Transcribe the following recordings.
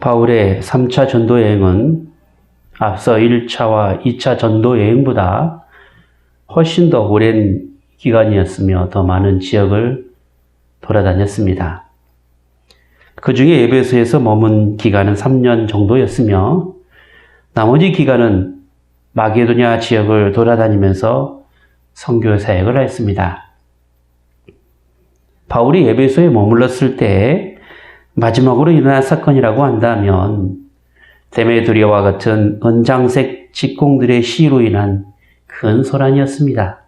바울의 3차 전도 여행은 앞서 1차와 2차 전도 여행보다 훨씬 더 오랜 기간이었으며 더 많은 지역을 돌아다녔습니다. 그 중에 에베소에서 머문 기간은 3년 정도였으며 나머지 기간은 마게도냐 지역을 돌아다니면서 선교 사역을 했습니다. 바울이 에베소에 머물렀을 때 마지막으로 일어난 사건이라고 한다면 데메드리아와 같은 은장색 직공들의 시위로 인한 큰 소란이었습니다.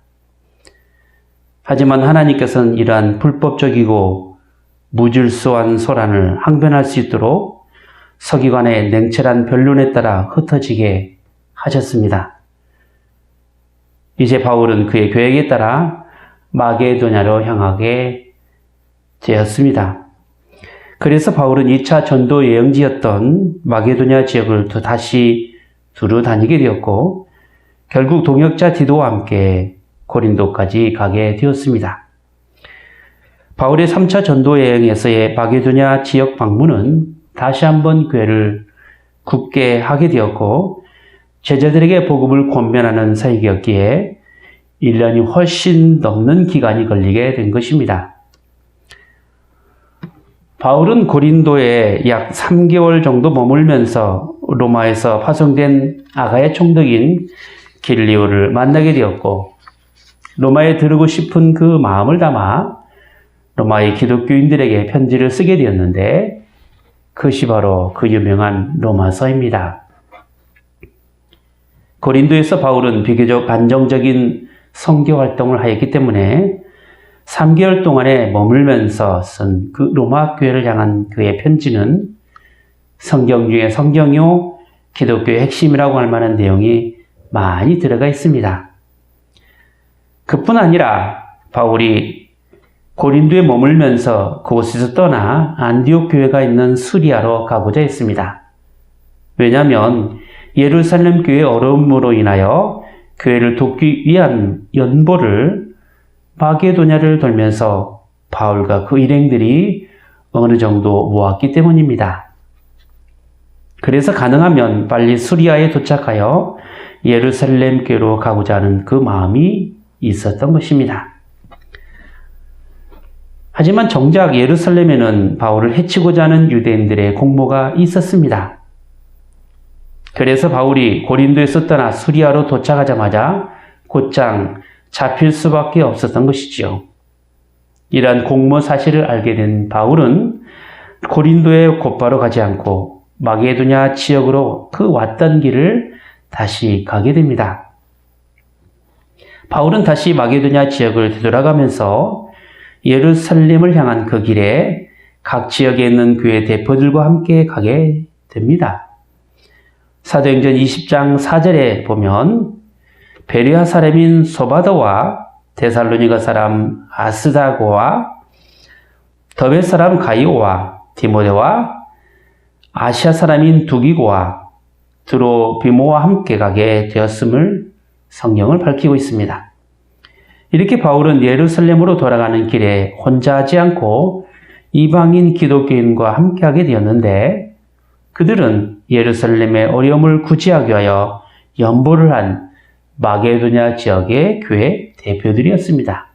하지만 하나님께서는 이러한 불법적이고 무질서한 소란을 항변할 수 있도록 서기관의 냉철한 변론에 따라 흩어지게 하셨습니다. 이제 바울은 그의 계획에 따라 마게도냐로 향하게 되었습니다. 그래서 바울은 2차 전도 여행지였던 마게도냐 지역을 다시 두루 다니게 되었고 결국 동역자 디도와 함께 고린도까지 가게 되었습니다. 바울의 3차 전도 여행에서의 마게도냐 지역 방문은 다시 한번 교회를 굳게 하게 되었고 제자들에게 복음을 권면하는 사역이었기에 1년이 훨씬 넘는 기간이 걸리게 된 것입니다. 바울은 고린도에 약 3개월 정도 머물면서 로마에서 파송된 아가야 총독인 길리오를 만나게 되었고 로마에 들르고 싶은 그 마음을 담아 로마의 기독교인들에게 편지를 쓰게 되었는데 그것이 바로 그 유명한 로마서입니다. 고린도에서 바울은 비교적 안정적인 선교 활동을 하였기 때문에 3개월 동안에 머물면서 쓴 그 로마 교회를 향한 그의 편지는 성경 중에 성경요 기독교의 핵심이라고 할 만한 내용이 많이 들어가 있습니다. 그뿐 아니라 바울이 고린도에 머물면서 그곳에서 떠나 안디옥 교회가 있는 수리아로 가고자 했습니다. 왜냐하면 예루살렘 교회의 어려움으로 인하여 교회를 돕기 위한 연보를 마게도냐를 돌면서 바울과 그 일행들이 어느 정도 모았기 때문입니다. 그래서 가능하면 빨리 수리아에 도착하여 예루살렘 교회로 가고자 하는 그 마음이 있었던 것입니다. 하지만 정작 예루살렘에는 바울을 해치고자 하는 유대인들의 공모가 있었습니다. 그래서 바울이 고린도에서 떠나 수리아로 도착하자마자 곧장 잡힐 수밖에 없었던 것이지요. 이러한 공모 사실을 알게 된 바울은 고린도에 곧바로 가지 않고 마게도냐 지역으로 그 왔던 길을 다시 가게 됩니다. 바울은 다시 마게도냐 지역을 되돌아가면서 예루살렘을 향한 그 길에 각 지역에 있는 교회 대표들과 함께 가게 됩니다. 사도행전 20장 4절에 보면 베레아 사람인 소바더와 데살로니가 사람 아스다고와 더베 사람 가이오와 디모데와 아시아 사람인 두기고와 드로비모와 함께 가게 되었음을 성경을 밝히고 있습니다. 이렇게 바울은 예루살렘으로 돌아가는 길에 혼자 하지 않고 이방인 기독교인과 함께하게 되었는데 그들은 예루살렘의 어려움을 구제하기 위하여 연보를 한 마게도냐 지역의 교회 대표들이었습니다.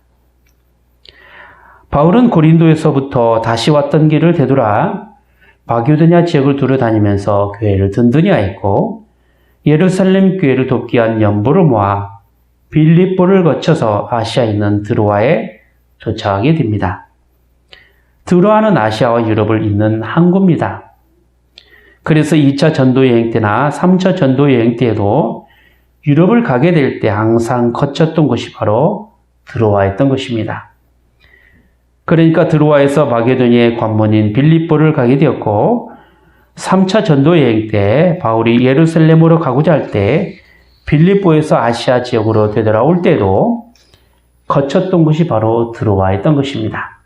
바울은 고린도에서부터 다시 왔던 길을 되돌아 마게도냐 지역을 두루 다니면서 교회를 든든히 하였고 예루살렘 교회를 돕기 위한 연보를 모아 빌립보를 거쳐서 아시아에 있는 드로아에 도착하게 됩니다. 드로아는 아시아와 유럽을 잇는 항구입니다. 그래서 2차 전도 여행 때나 3차 전도 여행 때에도 유럽을 가게 될 때 항상 거쳤던 곳이 바로 드로아였던 것입니다. 그러니까 드로아에서 마게도냐의 관문인 빌립보를 가게 되었고 3차 전도 여행 때 바울이 예루살렘으로 가고자 할 때 빌립보에서 아시아 지역으로 되돌아올 때도 거쳤던 곳이 바로 드로아였던 것입니다.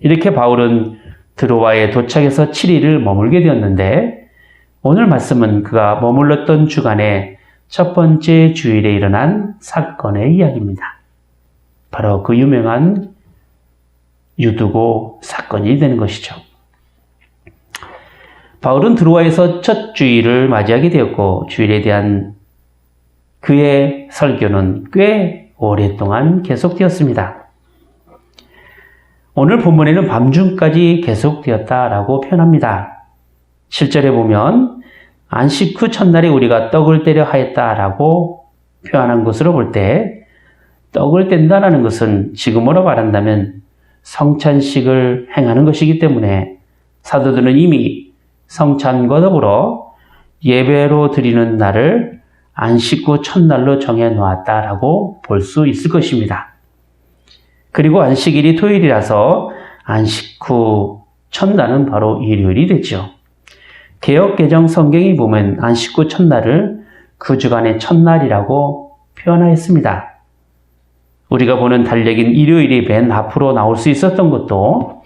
이렇게 바울은 드로아에 도착해서 7일을 머물게 되었는데 오늘 말씀은 그가 머물렀던 주간에 첫 번째 주일에 일어난 사건의 이야기입니다. 바로 그 유명한 유두고 사건이 되는 것이죠. 바울은 드로아에서 첫 주일을 맞이하게 되었고 주일에 대한 그의 설교는 꽤 오랫동안 계속되었습니다. 오늘 본문에는 밤중까지 계속되었다라고 표현합니다. 7절에 보면 안식 후 첫날에 우리가 떡을 떼려 하였다라고 표현한 것으로 볼 때 떡을 뗀다라는 것은 지금으로 말한다면 성찬식을 행하는 것이기 때문에 사도들은 이미 성찬과 더불어 예배로 드리는 날을 안식 후 첫날로 정해 놓았다라고 볼 수 있을 것입니다. 그리고 안식일이 토요일이라서 안식 후 첫날은 바로 일요일이 되죠. 개역개정 성경에 보면 안식 후 첫날을 그 주간의 첫날이라고 표현하였습니다. 우리가 보는 달력인 일요일이 맨 앞으로 나올 수 있었던 것도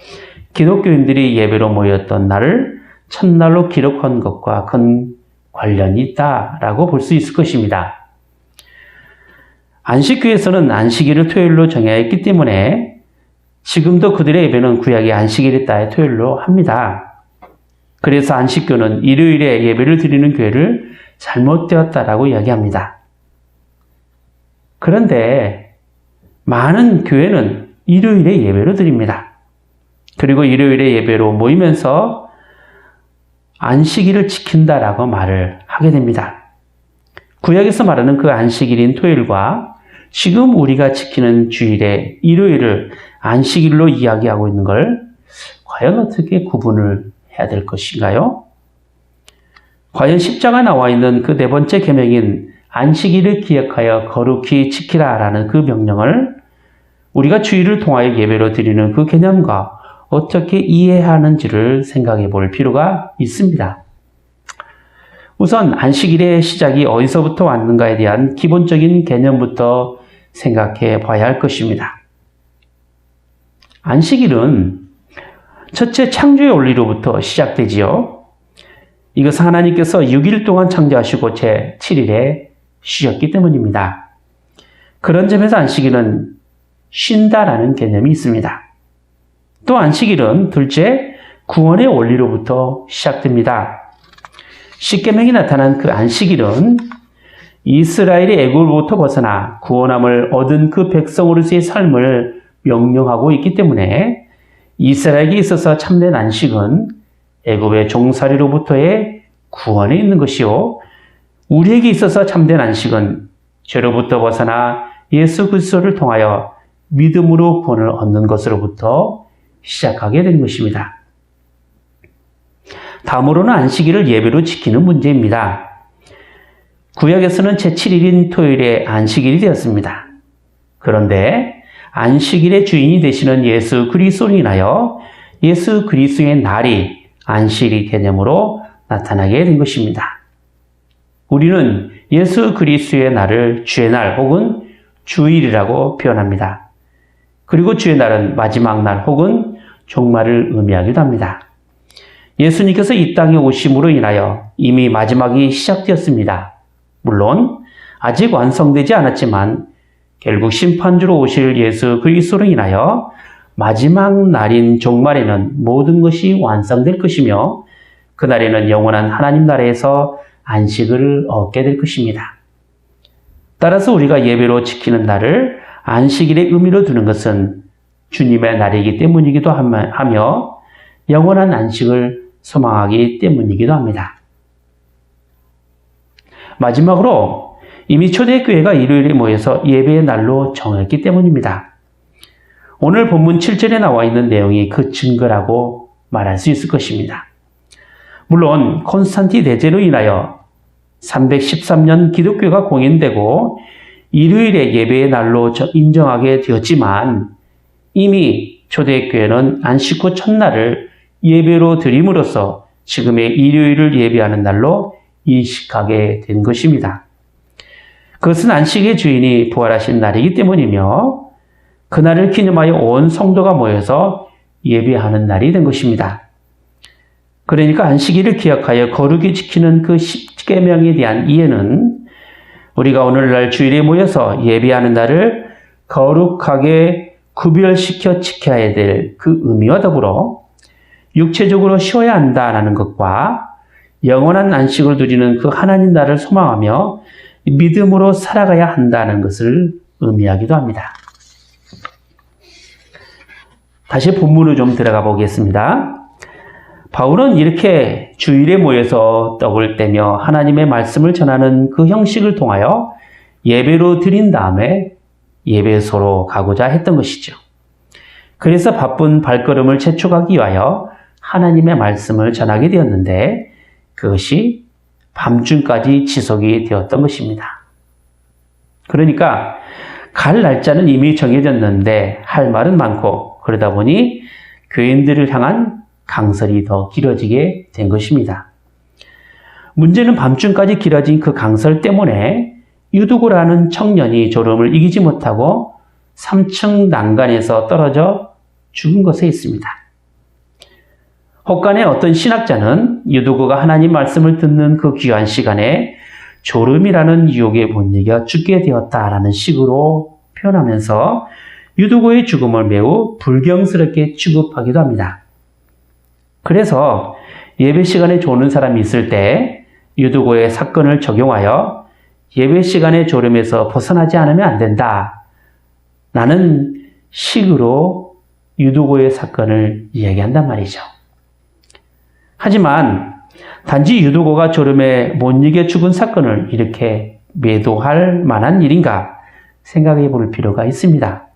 기독교인들이 예배로 모였던 날을 첫날로 기록한 것과 큰 관련이 있다라고 볼 수 있을 것입니다. 안식교에서는 안식일을 토요일로 정해있기 때문에 지금도 그들의 예배는 구약의 안식일에 따라 토요일로 합니다. 그래서 안식교는 일요일에 예배를 드리는 교회를 잘못되었다라고 이야기합니다. 그런데 많은 교회는 일요일에 예배를 드립니다. 그리고 일요일에 예배로 모이면서 안식일을 지킨다라고 말을 하게 됩니다. 구약에서 말하는 그 안식일인 토요일과 지금 우리가 지키는 주일의 일요일을 안식일로 이야기하고 있는 걸 과연 어떻게 구분을 해야 될 것인가요? 과연 십자가 나와 있는 그 네 번째 계명인 안식일을 기억하여 거룩히 지키라라는 그 명령을 우리가 주일을 통하여 예배로 드리는 그 개념과 어떻게 이해하는지를 생각해 볼 필요가 있습니다. 우선 안식일의 시작이 어디서부터 왔는가에 대한 기본적인 개념부터 생각해 봐야 할 것입니다. 안식일은 첫째 창조의 원리로부터 시작되지요. 이것은 하나님께서 6일 동안 창조하시고 제 7일에 쉬었기 때문입니다. 그런 점에서 안식일은 쉰다라는 개념이 있습니다. 또 안식일은 둘째 구원의 원리로부터 시작됩니다. 십계명이 나타난 그 안식일은 이스라엘이 애굽으로부터 벗어나 구원함을 얻은 그 백성으로서의 삶을 명령하고 있기 때문에 이스라엘에게 있어서 참된 안식은 애굽의 종살이로부터의 구원에 있는 것이요, 우리에게 있어서 참된 안식은 죄로부터 벗어나 예수 그리스도를 통하여 믿음으로 구원을 얻는 것으로부터 시작하게 된 것입니다. 다음으로는 안식일을 예배로 지키는 문제입니다. 구약에서는 제7일인 토요일에 안식일이 되었습니다. 그런데 안식일의 주인이 되시는 예수 그리스도로 인하여 예수 그리스도의 날이 안식일 개념으로 나타나게 된 것입니다. 우리는 예수 그리스도의 날을 주의 날 혹은 주일이라고 표현합니다. 그리고 주의 날은 마지막 날 혹은 종말을 의미하기도 합니다. 예수님께서 이 땅에 오심으로 인하여 이미 마지막이 시작되었습니다. 물론 아직 완성되지 않았지만 결국 심판주로 오실 예수 그리스도로 인하여 마지막 날인 종말에는 모든 것이 완성될 것이며 그날에는 영원한 하나님 나라에서 안식을 얻게 될 것입니다. 따라서 우리가 예배로 지키는 날을 안식일의 의미로 두는 것은 주님의 날이기 때문이기도 하며 영원한 안식을 소망하기 때문이기도 합니다. 마지막으로 이미 초대교회가 일요일에 모여서 예배의 날로 정했기 때문입니다. 오늘 본문 7절에 나와 있는 내용이 그 증거라고 말할 수 있을 것입니다. 물론 콘스탄티 대제로 인하여 313년 기독교가 공인되고 일요일에 예배의 날로 인정하게 되었지만 이미 초대교회는 안식 후 첫날을 예배로 드림으로써 지금의 일요일을 예배하는 날로 인식하게 된 것입니다. 그것은 안식의 주인이 부활하신 날이기 때문이며 그날을 기념하여 온 성도가 모여서 예배하는 날이 된 것입니다. 그러니까 안식일을 기억하여 거룩히 지키는 그 십계명에 대한 이해는 우리가 오늘날 주일에 모여서 예배하는 날을 거룩하게 구별시켜 지켜야 될 그 의미와 더불어 육체적으로 쉬어야 한다는 것과 영원한 안식을 누리는 그 하나님 나라를 소망하며 믿음으로 살아가야 한다는 것을 의미하기도 합니다. 다시 본문으로 좀 들어가 보겠습니다. 바울은 이렇게 주일에 모여서 떡을 떼며 하나님의 말씀을 전하는 그 형식을 통하여 예배로 드린 다음에 예배소로 가고자 했던 것이죠. 그래서 바쁜 발걸음을 재촉하기 위하여 하나님의 말씀을 전하게 되었는데 그것이 밤중까지 지속이 되었던 것입니다. 그러니까 갈 날짜는 이미 정해졌는데 할 말은 많고 그러다 보니 교인들을 향한 강설이 더 길어지게 된 것입니다. 문제는 밤중까지 길어진 그 강설 때문에 유두고라는 청년이 졸음을 이기지 못하고 3층 난간에서 떨어져 죽은 것에 있습니다. 혹간의 어떤 신학자는 유두고가 하나님 말씀을 듣는 그 귀한 시간에 졸음이라는 유혹에 못 이겨 죽게 되었다라는 식으로 표현하면서 유두고의 죽음을 매우 불경스럽게 취급하기도 합니다. 그래서 예배 시간에 조는 사람이 있을 때 유두고의 사건을 적용하여 예배 시간의 졸음에서 벗어나지 않으면 안 된다 라는 식으로 유두고의 사건을 이야기한단 말이죠. 하지만 단지 유두고가 졸음에 못 이겨 죽은 사건을 이렇게 매도할 만한 일인가 생각해 볼 필요가 있습니다.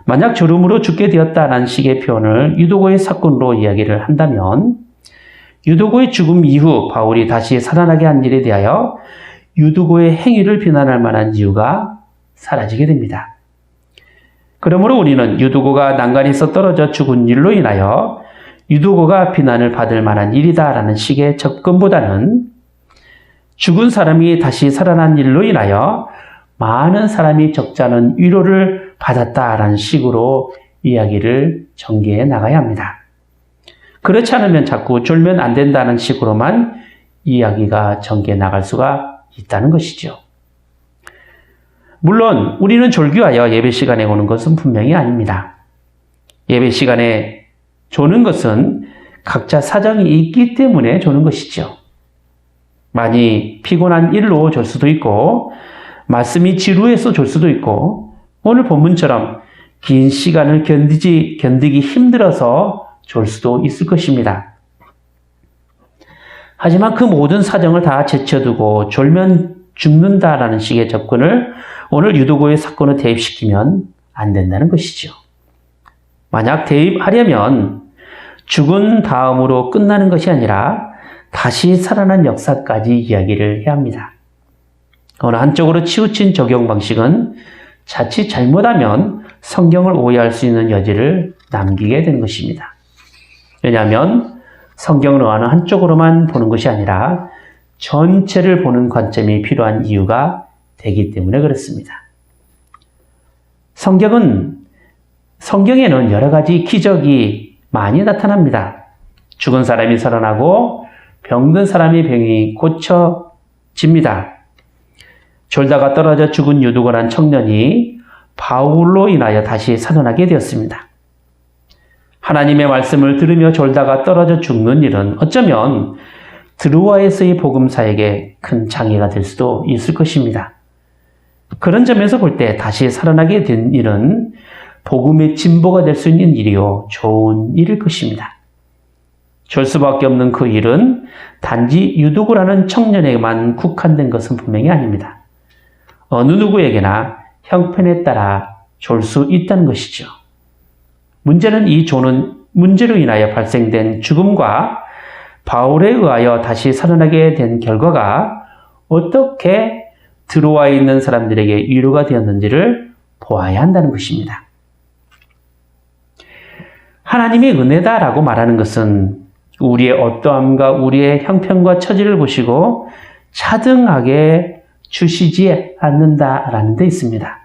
만약 졸음으로 죽게 되었다는 식의 표현을 유두고의 사건으로 이야기를 한다면 유두고의 죽음 이후 바울이 다시 살아나게 한 일에 대하여 유두고의 행위를 비난할 만한 이유가 사라지게 됩니다. 그러므로 우리는 유두고가 난간에서 떨어져 죽은 일로 인하여 유두고가 비난을 받을 만한 일이다라는 식의 접근보다는 죽은 사람이 다시 살아난 일로 인하여 많은 사람이 적지 않은 위로를 받았다라는 식으로 이야기를 전개해 나가야 합니다. 그렇지 않으면 자꾸 졸면 안 된다는 식으로만 이야기가 전개해 나갈 수가 있다는 것이죠. 물론 우리는 졸기하여 예배 시간에 오는 것은 분명히 아닙니다. 예배 시간에 조는 것은 각자 사정이 있기 때문에 조는 것이죠. 많이 피곤한 일로 졸 수도 있고 말씀이 지루해서 졸 수도 있고 오늘 본문처럼 긴 시간을 견디기 힘들어서 졸 수도 있을 것입니다. 하지만 그 모든 사정을 다 제쳐두고 졸면 죽는다라는 식의 접근을 오늘 유두고의 사건을 대입시키면 안 된다는 것이죠. 만약 대입하려면 죽은 다음으로 끝나는 것이 아니라 다시 살아난 역사까지 이야기를 해야 합니다. 어느 한쪽으로 치우친 적용 방식은 자칫 잘못하면 성경을 오해할 수 있는 여지를 남기게 되는 것입니다. 왜냐하면 성경을 어느 한쪽으로만 보는 것이 아니라 전체를 보는 관점이 필요한 이유가 되기 때문에 그렇습니다. 성경에는 여러 가지 기적이 많이 나타납니다. 죽은 사람이 살아나고 병든 사람이 병이 고쳐집니다. 졸다가 떨어져 죽은 유두고란 청년이 바울로 인하여 다시 살아나게 되었습니다. 하나님의 말씀을 들으며 졸다가 떨어져 죽는 일은 어쩌면 드로아에서의 복음사에게 큰 장애가 될 수도 있을 것입니다. 그런 점에서 볼 때 다시 살아나게 된 일은 복음의 진보가 될 수 있는 일이요 좋은 일일 것입니다. 졸 수밖에 없는 그 일은 단지 유두고라는 청년에게만 국한된 것은 분명히 아닙니다. 어느 누구에게나 형편에 따라 졸 수 있다는 것이죠. 문제는 이 조는 문제로 인하여 발생된 죽음과 바울에 의하여 다시 살아나게 된 결과가 어떻게 드로아에 있는 사람들에게 위로가 되었는지를 보아야 한다는 것입니다. 하나님의 은혜다라고 말하는 것은 우리의 어떠함과 우리의 형편과 처지를 보시고 차등하게 주시지 않는다라는 데 있습니다.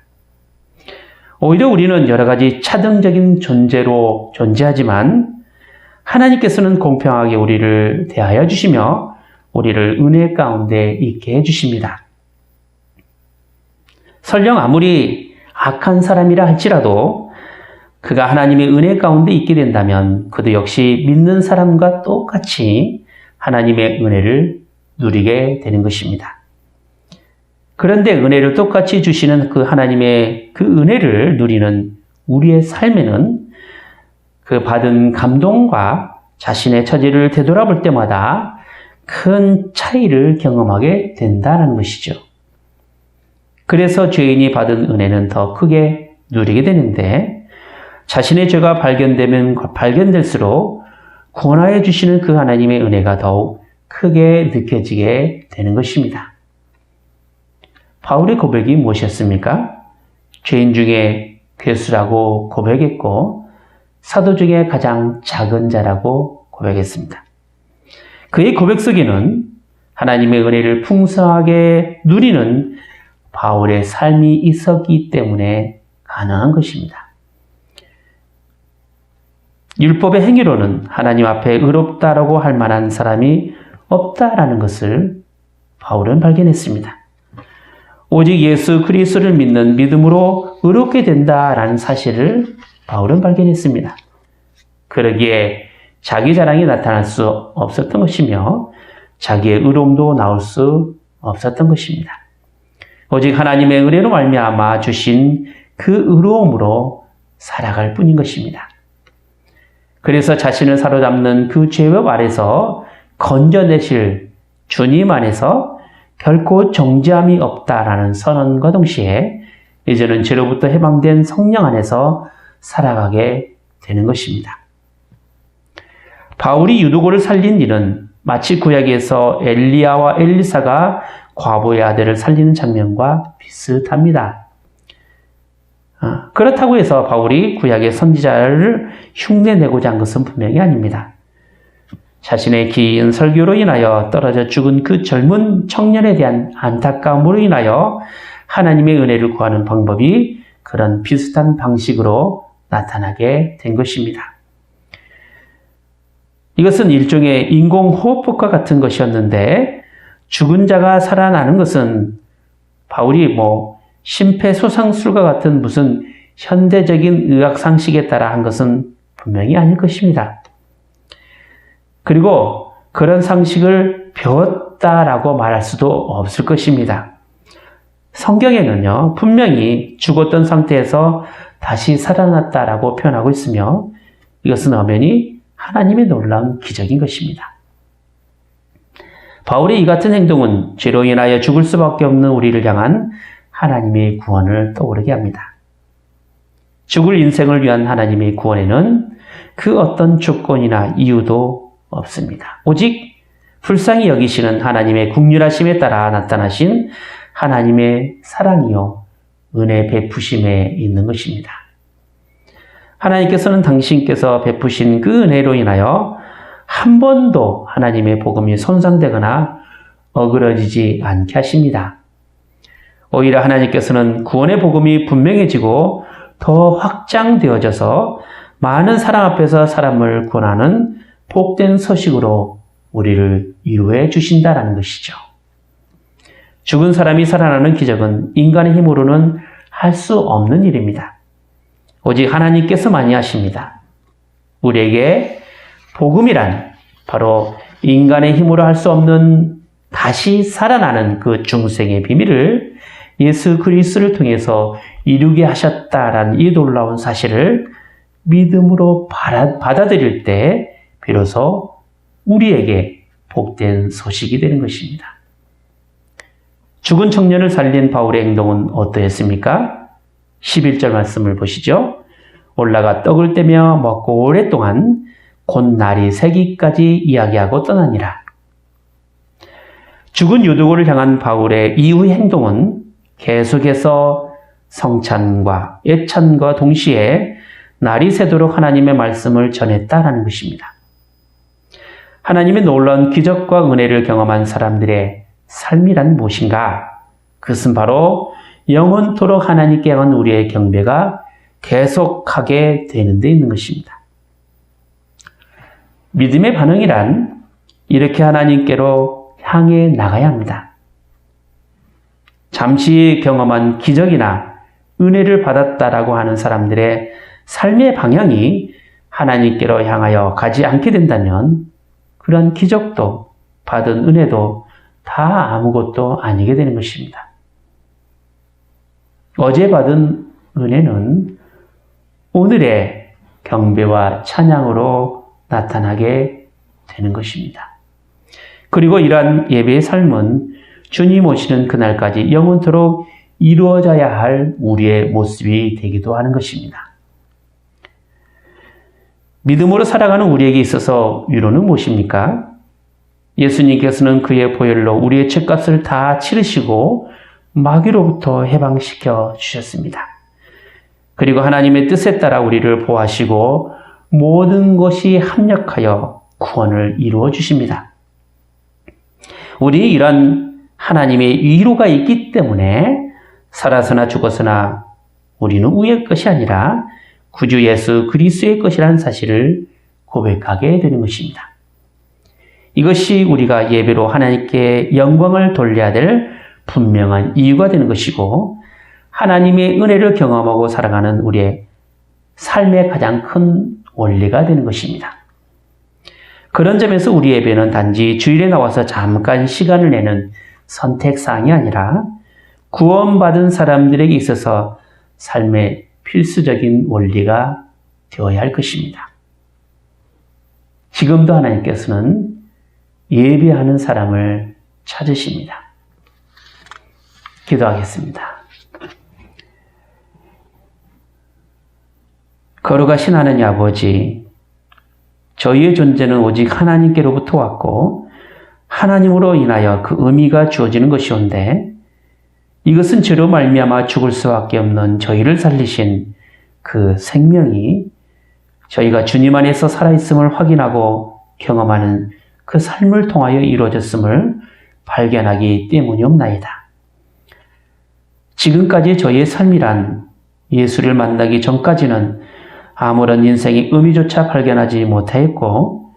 오히려 우리는 여러 가지 차등적인 존재로 존재하지만 하나님께서는 공평하게 우리를 대하여 주시며 우리를 은혜 가운데 있게 해주십니다. 설령 아무리 악한 사람이라 할지라도 그가 하나님의 은혜 가운데 있게 된다면 그도 역시 믿는 사람과 똑같이 하나님의 은혜를 누리게 되는 것입니다. 그런데 은혜를 똑같이 주시는 그 하나님의 그 은혜를 누리는 우리의 삶에는 그 받은 감동과 자신의 처지를 되돌아볼 때마다 큰 차이를 경험하게 된다는 것이죠. 그래서 죄인이 받은 은혜는 더 크게 누리게 되는데 자신의 죄가 발견되면 발견될수록 구원하여 주시는 그 하나님의 은혜가 더욱 크게 느껴지게 되는 것입니다. 바울의 고백이 무엇이었습니까? 죄인 중에 괴수라고 고백했고 사도 중에 가장 작은 자라고 고백했습니다. 그의 고백 속에는 하나님의 은혜를 풍성하게 누리는 바울의 삶이 있었기 때문에 가능한 것입니다. 율법의 행위로는 하나님 앞에 의롭다라고 할 만한 사람이 없다라는 것을 바울은 발견했습니다. 오직 예수 그리스도를 믿는 믿음으로 의롭게 된다라는 사실을 바울은 발견했습니다. 그러기에 자기 자랑이 나타날 수 없었던 것이며 자기의 의로움도 나올 수 없었던 것입니다. 오직 하나님의 은혜로 말미암아 주신 그 의로움으로 살아갈 뿐인 것입니다. 그래서 자신을 사로잡는 그 죄업 아래서 건져내실 주님 안에서 결코 정죄함이 없다라는 선언과 동시에 이제는 죄로부터 해방된 성령 안에서 살아가게 되는 것입니다. 바울이 유두고를 살린 일은 마치 구약에서 엘리야와 엘리사가 과부의 아들을 살리는 장면과 비슷합니다. 그렇다고 해서 바울이 구약의 선지자를 흉내내고자 한 것은 분명히 아닙니다. 자신의 긴 설교로 인하여 떨어져 죽은 그 젊은 청년에 대한 안타까움으로 인하여 하나님의 은혜를 구하는 방법이 그런 비슷한 방식으로 나타나게 된 것입니다. 이것은 일종의 인공호흡법과 같은 것이었는데 죽은 자가 살아나는 것은 바울이 심폐소생술과 같은 무슨 현대적인 의학 상식에 따라 한 것은 분명히 아닐 것입니다. 그리고 그런 상식을 배웠다라고 말할 수도 없을 것입니다. 성경에는요, 분명히 죽었던 상태에서 다시 살아났다라고 표현하고 있으며 이것은 엄연히 하나님의 놀라운 기적인 것입니다. 바울의 이 같은 행동은 죄로 인하여 죽을 수밖에 없는 우리를 향한 하나님의 구원을 떠오르게 합니다. 죽을 인생을 위한 하나님의 구원에는 그 어떤 조건이나 이유도 없습니다. 오직 불쌍히 여기시는 하나님의 긍휼하심에 따라 나타나신 하나님의 사랑이요 은혜 베푸심에 있는 것입니다. 하나님께서는 당신께서 베푸신 그 은혜로 인하여 한 번도 하나님의 복음이 손상되거나 어그러지지 않게 하십니다. 오히려 하나님께서는 구원의 복음이 분명해지고 더 확장되어져서 많은 사람 앞에서 사람을 구원하는 복된 소식으로 우리를 위로해 주신다라는 것이죠. 죽은 사람이 살아나는 기적은 인간의 힘으로는 할 수 없는 일입니다. 오직 하나님께서만이 하십니다. 우리에게 복음이란 바로 인간의 힘으로 할 수 없는 다시 살아나는 그 중생의 비밀을 예수 그리스도를 통해서 이루게 하셨다라는 이 놀라운 사실을 믿음으로 받아들일 때 비로소 우리에게 복된 소식이 되는 것입니다. 죽은 청년을 살린 바울의 행동은 어떠했습니까? 11절 말씀을 보시죠. 올라가 떡을 떼며 먹고 오랫동안 곧 날이 새기까지 이야기하고 떠나니라. 죽은 유두고를 향한 바울의 이후의 행동은 계속해서 성찬과 예찬과 동시에 날이 새도록 하나님의 말씀을 전했다라는 것입니다. 하나님의 놀라운 기적과 은혜를 경험한 사람들의 삶이란 무엇인가? 그것은 바로 영원토록 하나님께 향한 우리의 경배가 계속하게 되는 데 있는 것입니다. 믿음의 반응이란 이렇게 하나님께로 향해 나가야 합니다. 잠시 경험한 기적이나 은혜를 받았다라고 하는 사람들의 삶의 방향이 하나님께로 향하여 가지 않게 된다면 그런 기적도 받은 은혜도 다 아무것도 아니게 되는 것입니다. 어제 받은 은혜는 오늘의 경배와 찬양으로 나타나게 되는 것입니다. 그리고 이러한 예배의 삶은 주님 오시는 그날까지 영원토록 이루어져야 할 우리의 모습이 되기도 하는 것입니다. 믿음으로 살아가는 우리에게 있어서 위로는 무엇입니까? 예수님께서는 그의 보혈로 우리의 죄값을 다 치르시고 마귀로부터 해방시켜 주셨습니다. 그리고 하나님의 뜻에 따라 우리를 보호하시고 모든 것이 합력하여 구원을 이루어 주십니다. 우리 이런 하나님의 위로가 있기 때문에 살아서나 죽어서나 우리는 우리의 것이 아니라 구주 예수 그리스도의 것이라는 사실을 고백하게 되는 것입니다. 이것이 우리가 예배로 하나님께 영광을 돌려야 될 분명한 이유가 되는 것이고 하나님의 은혜를 경험하고 살아가는 우리의 삶의 가장 큰 원리가 되는 것입니다. 그런 점에서 우리 예배는 단지 주일에 나와서 잠깐 시간을 내는 선택사항이 아니라 구원받은 사람들에게 있어서 삶의 필수적인 원리가 되어야 할 것입니다. 지금도 하나님께서는 예배하는 사람을 찾으십니다. 기도하겠습니다. 걸어가신 하나님 아버지, 저희의 존재는 오직 하나님께로부터 왔고 하나님으로 인하여 그 의미가 주어지는 것이온데 이것은 죄로 말미암아 죽을 수밖에 없는 저희를 살리신 그 생명이 저희가 주님 안에서 살아있음을 확인하고 경험하는 그 삶을 통하여 이루어졌음을 발견하기 때문이옵나이다. 지금까지 저희의 삶이란 예수를 만나기 전까지는 아무런 인생의 의미조차 발견하지 못하였고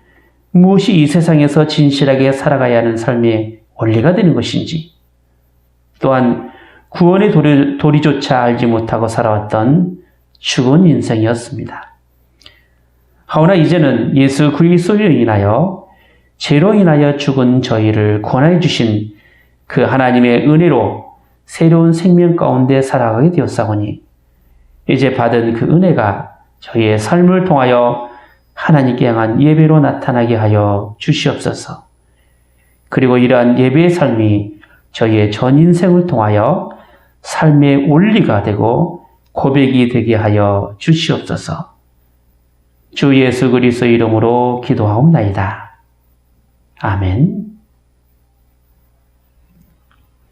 무엇이 이 세상에서 진실하게 살아가야 하는 삶의 원리가 되는 것인지 또한 구원의 도리조차 알지 못하고 살아왔던 죽은 인생이었습니다. 하오나 이제는 예수 그리스도로 인하여 죄로 인하여 죽은 저희를 구원해 주신 그 하나님의 은혜로 새로운 생명 가운데 살아가게 되었사오니 이제 받은 그 은혜가 저희의 삶을 통하여 하나님께 향한 예배로 나타나게 하여 주시옵소서. 그리고 이러한 예배의 삶이 저희의 전 인생을 통하여 삶의 원리가 되고 고백이 되게 하여 주시옵소서. 주 예수 그리스도의 이름으로 기도하옵나이다. 아멘.